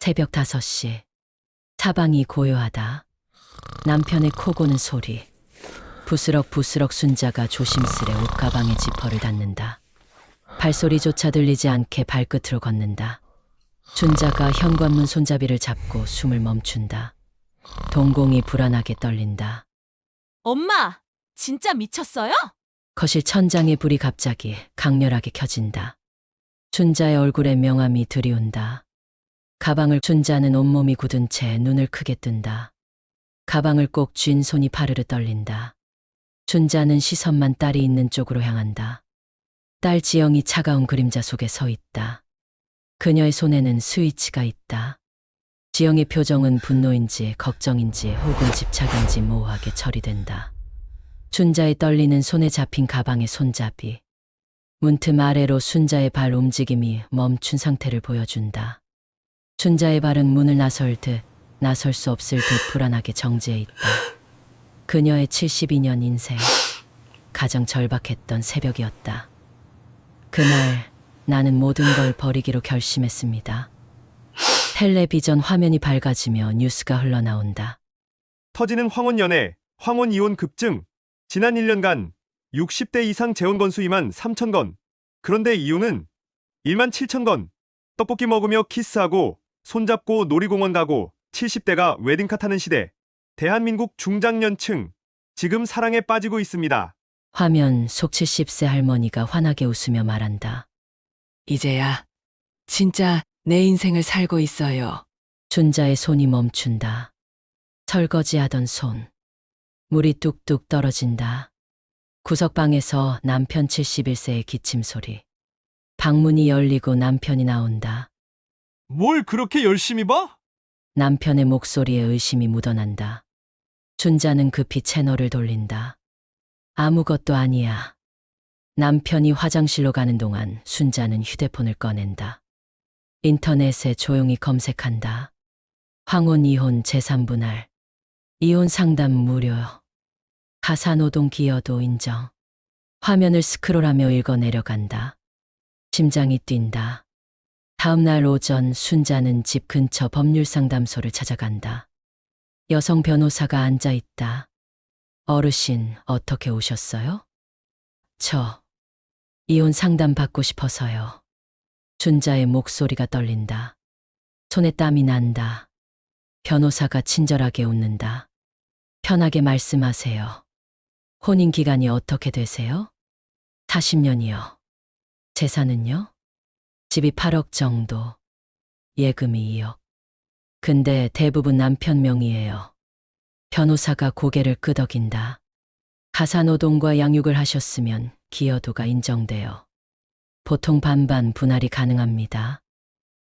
새벽 5시. 사방이 고요하다. 남편의 코 고는 소리. 부스럭부스럭 순자가 조심스레 옷가방에 지퍼를 닫는다. 발소리조차 들리지 않게 발끝으로 걷는다. 순자가 현관문 손잡이를 잡고 숨을 멈춘다. 동공이 불안하게 떨린다. 엄마, 진짜 미쳤어요? 거실 천장의 불이 갑자기 강렬하게 켜진다. 순자의 얼굴에 명암이 들이온다. 가방을 순자는 온몸이 굳은 채 눈을 크게 뜬다. 가방을 꼭 쥔 손이 파르르 떨린다. 순자는 시선만 딸이 있는 쪽으로 향한다. 딸 지영이 차가운 그림자 속에 서 있다. 그녀의 손에는 스위치가 있다. 지영의 표정은 분노인지 걱정인지 혹은 집착인지 모호하게 처리된다. 순자의 떨리는 손에 잡힌 가방의 손잡이. 문틈 아래로 순자의 발 움직임이 멈춘 상태를 보여준다. 순자의 발은 문을 나설 듯 나설 수 없을 듯 불안하게 정지해 있다. 그녀의 72년 인생, 가장 절박했던 새벽이었다. 그날 나는 모든 걸 버리기로 결심했습니다. 텔레비전 화면이 밝아지며 뉴스가 흘러나온다. 터지는 황혼 연애, 황혼 이혼 급증. 지난 1년간 60대 이상 재혼 건수 2만 3천 건. 그런데 이혼은 1만 7천 건. 떡볶이 먹으며 키스하고 손잡고 놀이공원 가고 70대가 웨딩카 타는 시대. 대한민국 중장년층 지금 사랑에 빠지고 있습니다. 화면 속 70세 할머니가 환하게 웃으며 말한다. 이제야 진짜 내 인생을 살고 있어요. 순자의 손이 멈춘다. 설거지하던 손. 물이 뚝뚝 떨어진다. 구석방에서 남편 71세의 기침 소리. 방문이 열리고 남편이 나온다. 뭘 그렇게 열심히 봐? 남편의 목소리에 의심이 묻어난다. 순자는 급히 채널을 돌린다. 아무것도 아니야. 남편이 화장실로 가는 동안 순자는 휴대폰을 꺼낸다. 인터넷에 조용히 검색한다. 황혼 이혼 재산분할. 이혼 상담 무료. 가사노동 기여도 인정. 화면을 스크롤하며 읽어 내려간다. 심장이 뛴다. 다음 날 오전 순자는 집 근처 법률상담소를 찾아간다. 여성 변호사가 앉아 있다. 어르신, 어떻게 오셨어요? 저 이혼 상담 받고 싶어서요. 순자의 목소리가 떨린다. 손에 땀이 난다. 변호사가 친절하게 웃는다. 편하게 말씀하세요. 혼인 기간이 어떻게 되세요? 40년이요. 재산은요? 집이 8억 정도. 예금이 2억. 근데 대부분 남편 명의예요. 변호사가 고개를 끄덕인다. 가사노동과 양육을 하셨으면 기여도가 인정돼요. 보통 반반 분할이 가능합니다.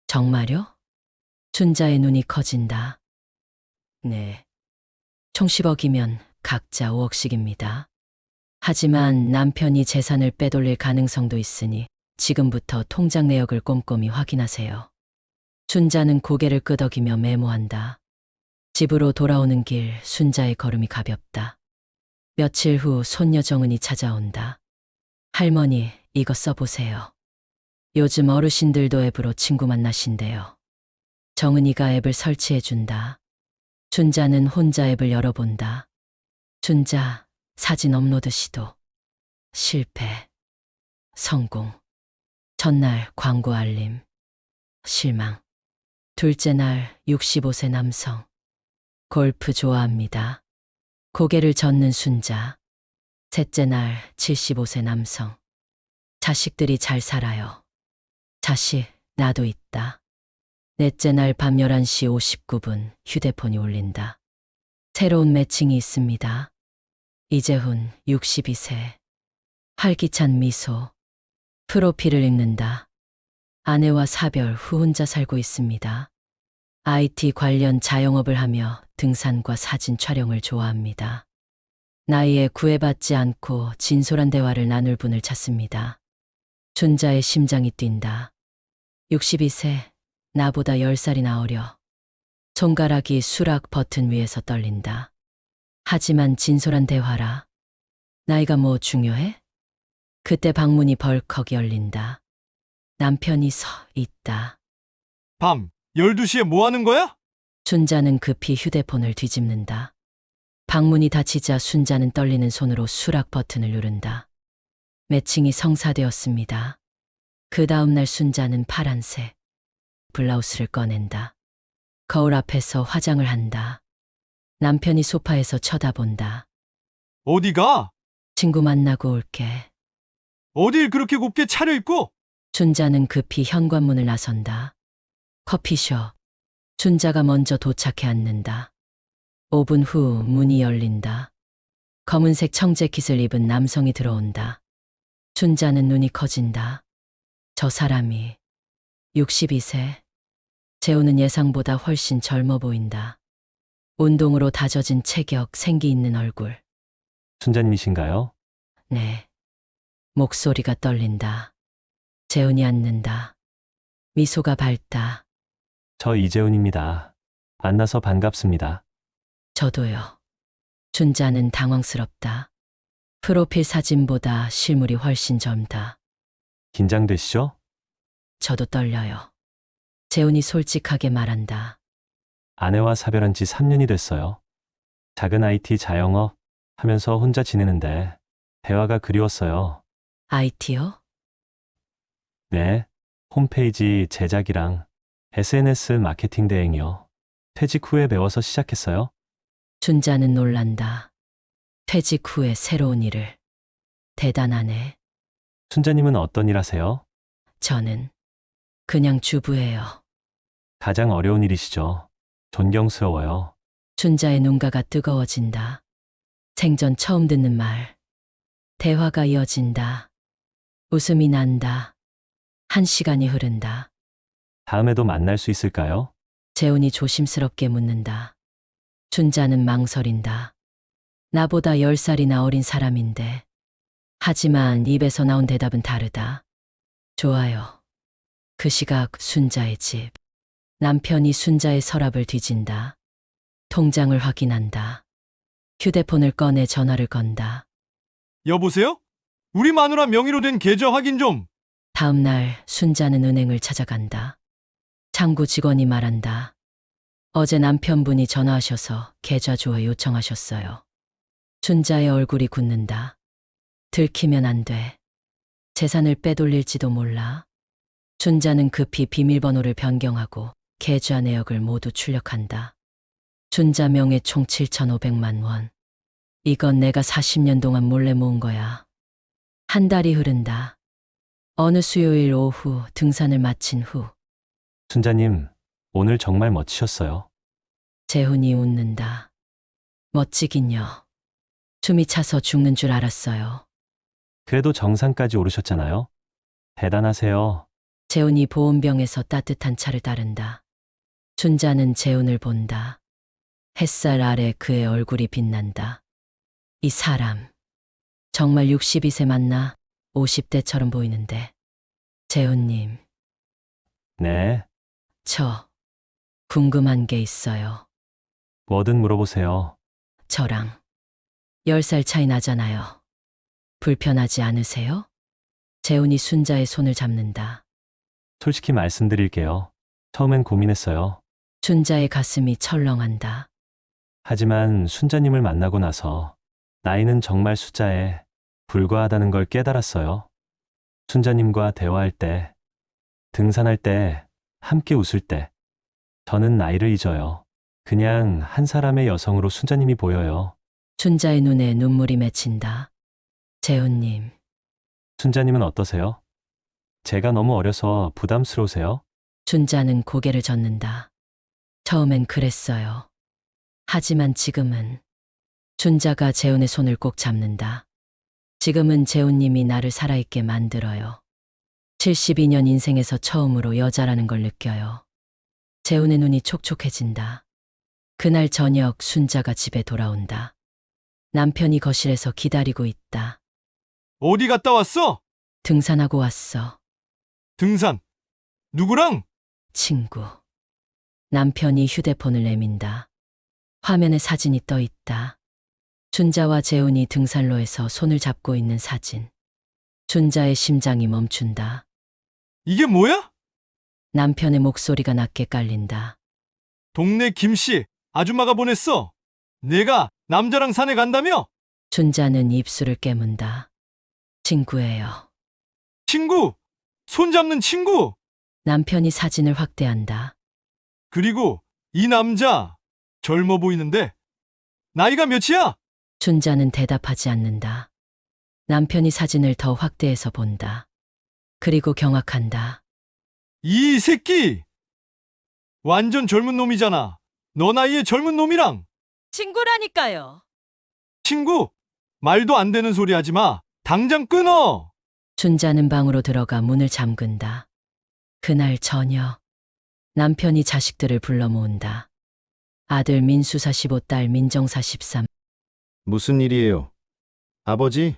정말요? 순자의 눈이 커진다. 네. 총 10억이면 각자 5억씩입니다. 하지만 남편이 재산을 빼돌릴 가능성도 있으니 지금부터 통장 내역을 꼼꼼히 확인하세요. 순자는 고개를 끄덕이며 메모한다. 집으로 돌아오는 길 순자의 걸음이 가볍다. 며칠 후 손녀 정은이 찾아온다. 할머니, 이거 써보세요. 요즘 어르신들도 앱으로 친구 만나신대요. 정은이가 앱을 설치해준다. 순자는 혼자 앱을 열어본다. 순자, 사진 업로드 시도. 실패. 성공. 첫날 광고 알림. 실망. 둘째 날 65세 남성. 골프 좋아합니다. 고개를 젓는 순자. 셋째 날 75세 남성. 자식들이 잘 살아요. 자식, 나도 있다. 넷째 날 밤 11시 59분 휴대폰이 울린다. 새로운 매칭이 있습니다. 이재훈 62세. 활기찬 미소. 프로필을 읽는다. 아내와 사별 후 혼자 살고 있습니다. IT 관련 자영업을 하며 등산과 사진 촬영을 좋아합니다. 나이에 구애받지 않고 진솔한 대화를 나눌 분을 찾습니다. 순자의 심장이 뛴다. 62세, 나보다 10살이나 어려. 손가락이 수락 버튼 위에서 떨린다. 하지만 진솔한 대화라. 나이가 뭐 중요해? 그때 방문이 벌컥 열린다. 남편이 서 있다. 밤 12시에 뭐 하는 거야? 순자는 급히 휴대폰을 뒤집는다. 방문이 닫히자 순자는 떨리는 손으로 수락 버튼을 누른다. 매칭이 성사되었습니다. 그 다음날 순자는 파란색 블라우스를 꺼낸다. 거울 앞에서 화장을 한다. 남편이 소파에서 쳐다본다. 어디가? 친구 만나고 올게. 어딜 그렇게 곱게 차려입고? 순자는 급히 현관문을 나선다. 커피숍. 순자가 먼저 도착해 앉는다. 5분 후 문이 열린다. 검은색 청재킷을 입은 남성이 들어온다. 순자는 눈이 커진다. 저 사람이 62세. 재우는 예상보다 훨씬 젊어 보인다. 운동으로 다져진 체격, 생기 있는 얼굴. 순자님이신가요? 네. 목소리가 떨린다. 재훈이 앉는다. 미소가 밝다. 저 이재훈입니다. 만나서 반갑습니다. 저도요. 순자는 당황스럽다. 프로필 사진보다 실물이 훨씬 젊다. 긴장되시죠? 저도 떨려요. 재훈이 솔직하게 말한다. 아내와 사별한 지 3년이 됐어요. 작은 IT 자영업 하면서 혼자 지내는데 대화가 그리웠어요. IT요? 네, 홈페이지 제작이랑 SNS 마케팅 대행이요. 퇴직 후에 배워서 시작했어요. 순자는 놀란다. 퇴직 후에 새로운 일을. 대단하네. 순자님은 어떤 일 하세요? 저는 그냥 주부예요. 가장 어려운 일이시죠. 존경스러워요. 순자의 눈가가 뜨거워진다. 생전 처음 듣는 말. 대화가 이어진다. 웃음이 난다. 1시간이 흐른다. 다음에도 만날 수 있을까요? 재훈이 조심스럽게 묻는다. 순자는 망설인다. 나보다 10살이나 어린 사람인데. 하지만 입에서 나온 대답은 다르다. 좋아요. 그 시각 순자의 집. 남편이 순자의 서랍을 뒤진다. 통장을 확인한다. 휴대폰을 꺼내 전화를 건다. 여보세요? 우리 마누라 명의로 된 계좌 확인 좀. 다음 날 순자는 은행을 찾아간다. 창구 직원이 말한다. 어제 남편분이 전화하셔서 계좌 조회 요청하셨어요. 순자의 얼굴이 굳는다. 들키면 안 돼. 재산을 빼돌릴지도 몰라. 순자는 급히 비밀번호를 변경하고 계좌 내역을 모두 출력한다. 순자 명의 총 7,500만 원. 이건 내가 40년 동안 몰래 모은 거야. 한 달이 흐른다. 어느 수요일 오후 등산을 마친 후 순자님, 오늘 정말 멋지셨어요. 재훈이 웃는다. 멋지긴요. 숨이 차서 죽는 줄 알았어요. 그래도 정상까지 오르셨잖아요. 대단하세요. 재훈이 보온병에서 따뜻한 차를 따른다. 순자는 재훈을 본다. 햇살 아래 그의 얼굴이 빛난다. 이 사람. 정말 62세 맞나? 50대처럼 보이는데. 재훈님, 네, 저 궁금한 게 있어요. 뭐든 물어보세요. 저랑 10살 차이 나잖아요. 불편하지 않으세요? 재훈이 순자의 손을 잡는다. 솔직히 말씀드릴게요. 처음엔 고민했어요. 순자의 가슴이 철렁한다. 하지만 순자님을 만나고 나서 나이는 정말 숫자에 불과하다는 걸 깨달았어요. 순자님과 대화할 때, 등산할 때, 함께 웃을 때, 저는 나이를 잊어요. 그냥 한 사람의 여성으로 순자님이 보여요. 순자의 눈에 눈물이 맺힌다. 재훈님, 순자님은 어떠세요? 제가 너무 어려서 부담스러우세요? 순자는 고개를 젓는다. 처음엔 그랬어요. 하지만 지금은. 순자가 재훈의 손을 꼭 잡는다. 지금은 재훈님이 나를 살아있게 만들어요. 72년 인생에서 처음으로 여자라는 걸 느껴요. 재훈의 눈이 촉촉해진다. 그날 저녁 순자가 집에 돌아온다. 남편이 거실에서 기다리고 있다. 어디 갔다 왔어? 등산하고 왔어. 등산. 누구랑? 친구. 남편이 휴대폰을 내민다. 화면에 사진이 떠 있다. 순자와 재훈이 등산로에서 손을 잡고 있는 사진. 순자의 심장이 멈춘다. 이게 뭐야? 남편의 목소리가 낮게 깔린다. 동네 김씨 아줌마가 보냈어. 내가 남자랑 산에 간다며? 춘자는 입술을 깨문다. 친구예요. 친구! 손잡는 친구! 남편이 사진을 확대한다. 그리고 이 남자 젊어 보이는데 나이가 몇이야? 춘자는 대답하지 않는다. 남편이 사진을 더 확대해서 본다. 그리고 경악한다. 이 새끼! 완전 젊은 놈이잖아. 너 나이에 젊은 놈이랑 친구라니까요. 친구? 말도 안 되는 소리 하지 마. 당장 끊어! 춘자는 방으로 들어가 문을 잠근다. 그날 저녁 남편이 자식들을 불러 모은다. 아들 민수 45, 딸 민정 43. 무슨 일이에요? 아버지?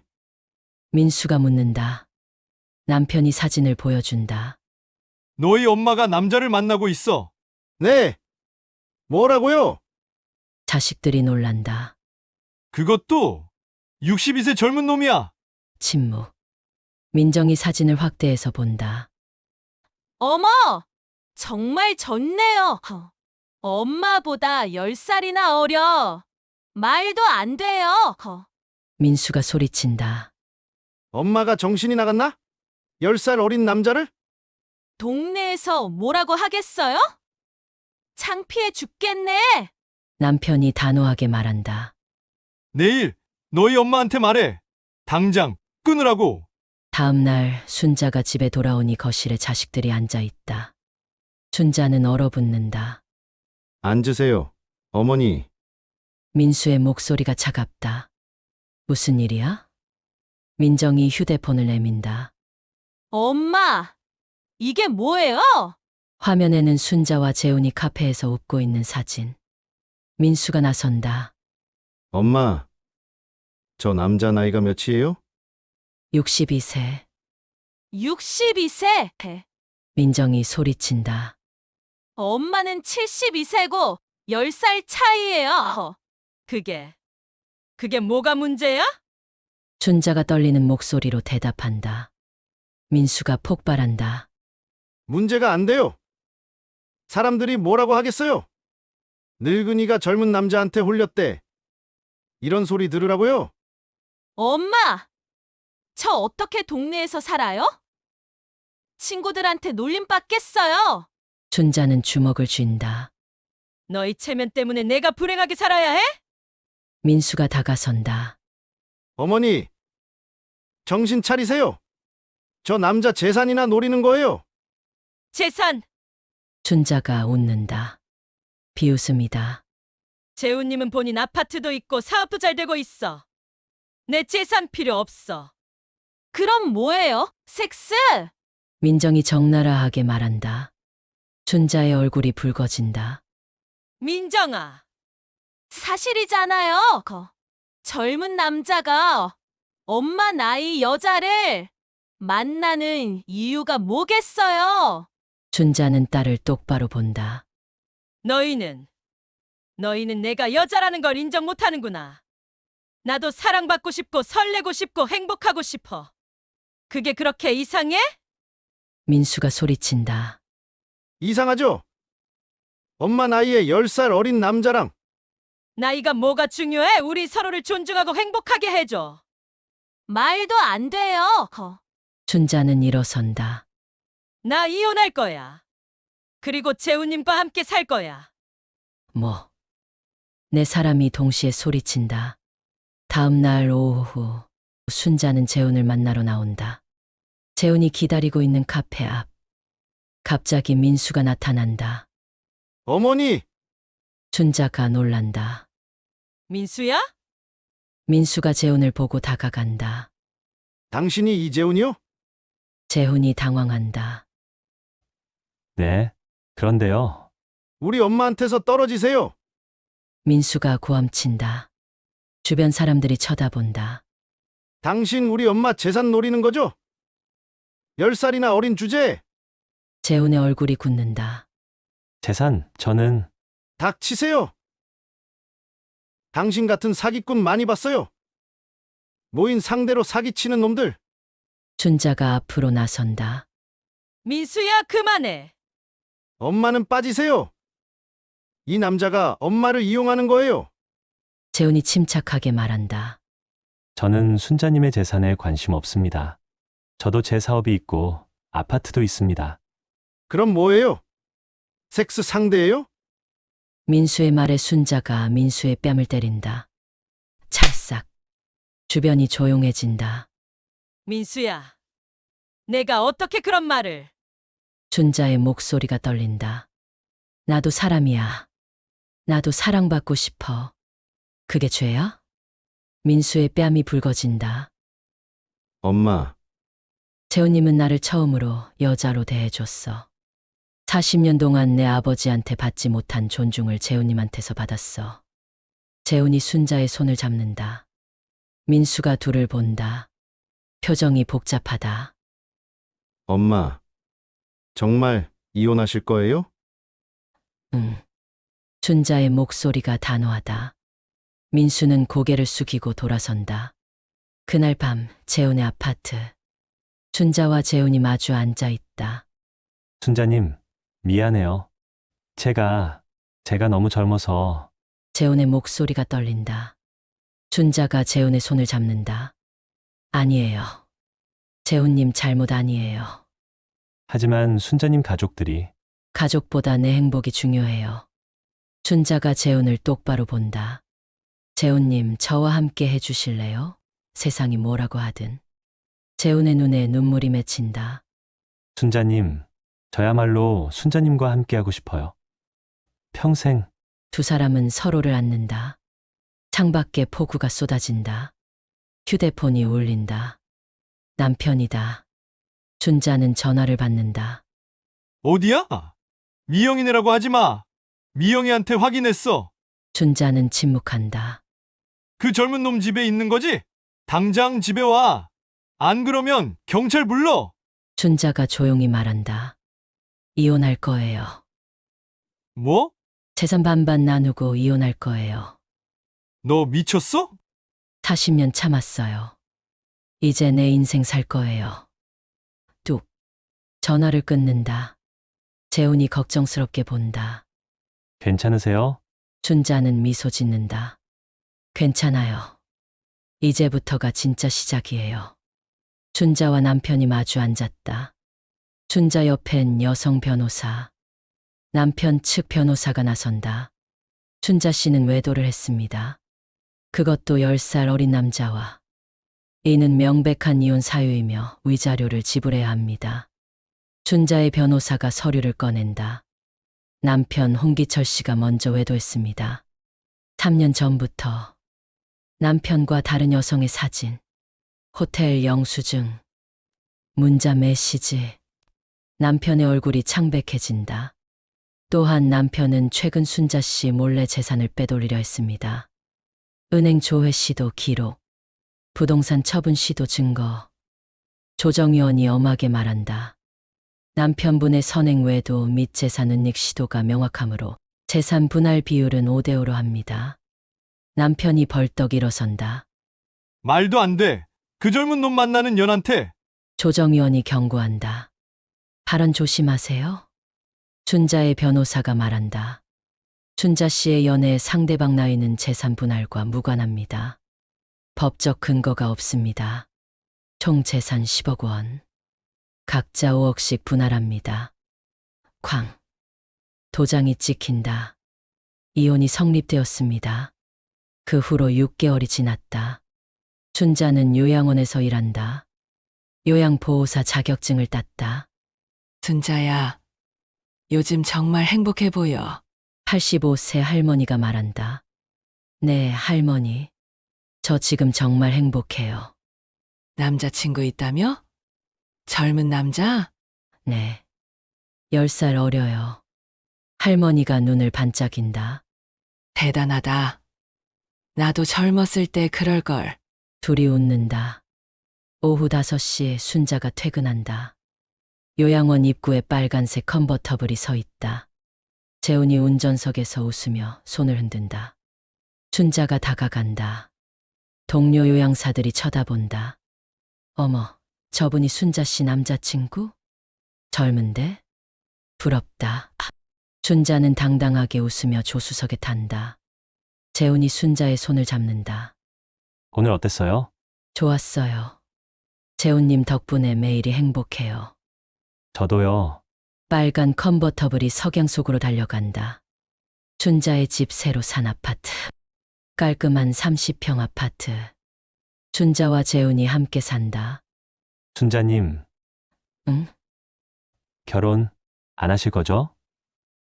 민수가 묻는다. 남편이 사진을 보여준다. 너희 엄마가 남자를 만나고 있어. 네! 뭐라고요? 자식들이 놀란다. 그것도 62세 젊은 놈이야. 침묵. 민정이 사진을 확대해서 본다. 어머! 정말 젊네요. 엄마보다 10살이나 어려. 말도 안 돼요. 민수가 소리친다. 엄마가 정신이 나갔나? 10살 어린 남자를? 동네에서 뭐라고 하겠어요? 창피해 죽겠네. 남편이 단호하게 말한다. 내일 너희 엄마한테 말해. 당장 끊으라고. 다음 날 순자가 집에 돌아오니 거실에 자식들이 앉아 있다. 춘자는 얼어붙는다. 앉으세요. 어머니, 민수의 목소리가 차갑다. 무슨 일이야? 민정이 휴대폰을 내민다. 엄마, 이게 뭐예요? 화면에는 순자와 재훈이 카페에서 웃고 있는 사진. 민수가 나선다. 엄마, 저 남자 나이가 몇이에요? 62세. 62세. 민정이 소리친다. 엄마는 72세고 10살 차이예요. 그게 뭐가 문제야? 춘자가 떨리는 목소리로 대답한다. 민수가 폭발한다. 문제가 안 돼요. 사람들이 뭐라고 하겠어요? 늙은이가 젊은 남자한테 홀렸대. 이런 소리 들으라고요? 엄마! 저 어떻게 동네에서 살아요? 친구들한테 놀림받겠어요. 춘자는 주먹을 쥔다. 너희 체면 때문에 내가 불행하게 살아야 해? 민수가 다가선다. 어머니, 정신 차리세요. 저 남자 재산이나 노리는 거예요. 재산! 춘자가 웃는다. 비웃음이다. 재훈님은 본인 아파트도 있고 사업도 잘 되고 있어. 내 재산 필요 없어. 그럼 뭐예요? 섹스? 민정이 적나라하게 말한다. 춘자의 얼굴이 붉어진다. 민정아. 사실이잖아요. 젊은 남자가 엄마 나이 여자를 만나는 이유가 뭐겠어요? 춘자는 딸을 똑바로 본다. 너희는 내가 여자라는 걸 인정 못하는구나. 나도 사랑받고 싶고 설레고 싶고 행복하고 싶어. 그게 그렇게 이상해? 민수가 소리친다. 이상하죠? 엄마 나이에 10살 어린 남자랑 나이가 뭐가 중요해? 우리 서로를 존중하고 행복하게 해줘. 말도 안 돼요. 춘자는 일어선다. 나 이혼할 거야. 그리고 재훈님과 함께 살 거야. 뭐. 네 사람이 동시에 소리친다. 다음 날 오후 순자는 재훈을 만나러 나온다. 재훈이 기다리고 있는 카페 앞. 갑자기 민수가 나타난다. 어머니, 춘자가 놀란다. 민수야? 민수가 재훈을 보고 다가간다. 당신이 이재훈이요? 재훈이 당황한다. 네. 그런데요. 우리 엄마한테서 떨어지세요. 민수가 고함친다. 주변 사람들이 쳐다본다. 당신 우리 엄마 재산 노리는 거죠? 10살이나 어린 주제에 재훈의 얼굴이 굳는다. 재산, 저는 닥치세요. 당신 같은 사기꾼 많이 봤어요. 모인 상대로 사기치는 놈들. 춘자가 앞으로 나선다. 민수야, 그만해. 엄마는 빠지세요. 이 남자가 엄마를 이용하는 거예요. 재훈이 침착하게 말한다. 저는 순자님의 재산에 관심 없습니다. 저도 제 사업이 있고 아파트도 있습니다. 그럼 뭐예요? 섹스 상대예요? 민수의 말에 순자가 민수의 뺨을 때린다. 찰싹. 주변이 조용해진다. 민수야, 내가 어떻게 그런 말을? 순자의 목소리가 떨린다. 나도 사람이야. 나도 사랑받고 싶어. 그게 죄야? 민수의 뺨이 붉어진다. 엄마, 재훈님은 나를 처음으로 여자로 대해줬어. 40년 동안 내 아버지한테 받지 못한 존중을 재훈님한테서 받았어. 재훈이 순자의 손을 잡는다. 민수가 둘을 본다. 표정이 복잡하다. 엄마, 정말 이혼하실 거예요? 응. 순자의 목소리가 단호하다. 민수는 고개를 숙이고 돌아선다. 그날 밤 재훈의 아파트. 순자와 재훈이 마주 앉아 있다. 순자님, 미안해요. 제가 너무 젊어서 재훈의 목소리가 떨린다. 순자가 재훈의 손을 잡는다. 아니에요. 재훈님 잘못 아니에요. 하지만 순자님 가족들이 가족보다 내 행복이 중요해요. 순자가 재훈을 똑바로 본다. 재훈님, 저와 함께 해주실래요? 세상이 뭐라고 하든. 재훈의 눈에 눈물이 맺힌다. 순자님, 저야말로 순자님과 함께하고 싶어요. 평생. 두 사람은 서로를 안는다. 창밖에 폭우가 쏟아진다. 휴대폰이 울린다. 남편이다. 순자는 전화를 받는다. 어디야? 미영이네라고 하지 마. 미영이한테 확인했어. 순자는 침묵한다. 그 젊은 놈 집에 있는 거지? 당장 집에 와. 안 그러면 경찰 불러. 순자가 조용히 말한다. 이혼할 거예요. 뭐? 재산 반반 나누고 이혼할 거예요. 너 미쳤어? 40년 참았어요. 이제 내 인생 살 거예요. 뚝. 전화를 끊는다. 재훈이 걱정스럽게 본다. 괜찮으세요? 순자는 미소 짓는다. 괜찮아요. 이제부터가 진짜 시작이에요. 순자와 남편이 마주 앉았다. 순자 옆엔 여성 변호사. 남편 측 변호사가 나선다. 순자 씨는 외도를 했습니다. 그것도 10살 어린 남자와. 이는 명백한 이혼 사유이며 위자료를 지불해야 합니다. 순자의 변호사가 서류를 꺼낸다. 남편 홍기철 씨가 먼저 외도했습니다. 3년 전부터 남편과 다른 여성의 사진, 호텔 영수증, 문자 메시지, 남편의 얼굴이 창백해진다. 또한 남편은 최근 순자 씨 몰래 재산을 빼돌리려 했습니다. 은행 조회 시도 기록, 부동산 처분 시도 증거. 조정위원이 엄하게 말한다. 남편분의 선행 외도 및 재산 은닉 시도가 명확하므로 재산 분할 비율은 5대5로 합니다. 남편이 벌떡 일어선다. 말도 안 돼. 그 젊은 놈 만나는 년한테. 조정위원이 경고한다. 발언 조심하세요. 순자의 변호사가 말한다. 순자 씨의 연애에 상대방 나이는 재산 분할과 무관합니다. 법적 근거가 없습니다. 총 재산 10억 원. 각자 5억씩 분할합니다. 쾅. 도장이 찍힌다. 이혼이 성립되었습니다. 그 후로 6개월이 지났다. 순자는 요양원에서 일한다. 요양보호사 자격증을 땄다. 순자야, 요즘 정말 행복해 보여. 85세 할머니가 말한다. 네, 할머니. 저 지금 정말 행복해요. 남자친구 있다며? 젊은 남자? 네. 10살 어려요. 할머니가 눈을 반짝인다. 대단하다. 나도 젊었을 때 그럴걸. 둘이 웃는다. 오후 5시 순자가 퇴근한다. 요양원 입구에 빨간색 컨버터블이 서 있다. 재훈이 운전석에서 웃으며 손을 흔든다. 순자가 다가간다. 동료 요양사들이 쳐다본다. 어머, 저분이 순자 씨 남자친구? 젊은데? 부럽다. 순자는 당당하게 웃으며 조수석에 탄다. 재훈이 순자의 손을 잡는다. 오늘 어땠어요? 좋았어요. 재훈님 덕분에 매일이 행복해요. 저도요. 빨간 컨버터블이 석양 속으로 달려간다. 순자의 집 새로 산 아파트. 깔끔한 30평 아파트. 순자와 재훈이 함께 산다. 순자님, 응? 결혼 안 하실 거죠?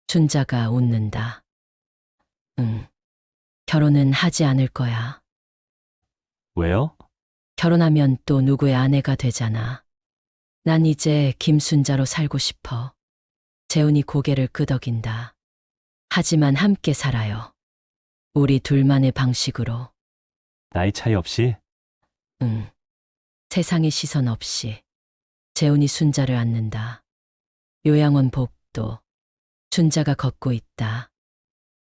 순자가 웃는다. 응. 결혼은 하지 않을 거야. 왜요? 결혼하면 또 누구의 아내가 되잖아. 난 이제 김순자로 살고 싶어. 재훈이 고개를 끄덕인다. 하지만 함께 살아요. 우리 둘만의 방식으로. 나이 차이 없이? 응. 세상의 시선 없이. 재훈이 순자를 안는다. 요양원 복도. 순자가 걷고 있다.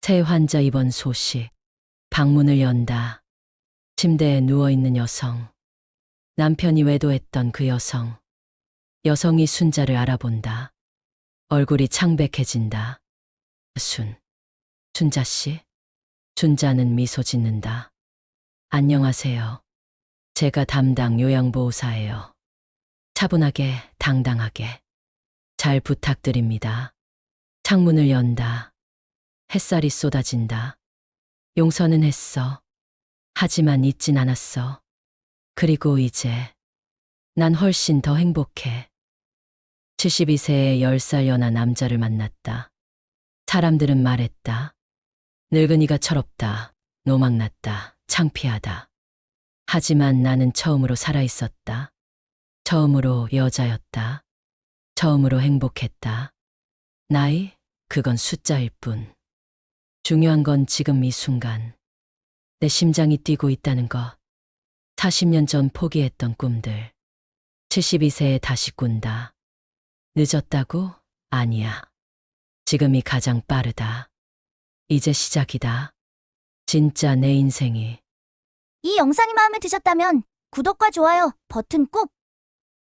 새 환자 입원 소식. 방문을 연다. 침대에 누워있는 여성. 남편이 외도했던 그 여성. 여성이 순자를 알아본다. 얼굴이 창백해진다. 순자 씨? 순자는 미소 짓는다. 안녕하세요. 제가 담당 요양보호사예요. 차분하게, 당당하게. 잘 부탁드립니다. 창문을 연다. 햇살이 쏟아진다. 용서는 했어. 하지만 잊진 않았어. 그리고 이제 난 훨씬 더 행복해. 72세의 10살 연하 남자를 만났다. 사람들은 말했다. 늙은이가 철없다. 노망났다. 창피하다. 하지만 나는 처음으로 살아있었다. 처음으로 여자였다. 처음으로 행복했다. 나이? 그건 숫자일 뿐. 중요한 건 지금 이 순간. 내 심장이 뛰고 있다는 것. 40년 전 포기했던 꿈들. 72세에 다시 꾼다. 늦었다고? 아니야. 지금이 가장 빠르다. 이제 시작이다. 진짜 내 인생이. 이 영상이 마음에 드셨다면 구독과 좋아요 버튼 꾹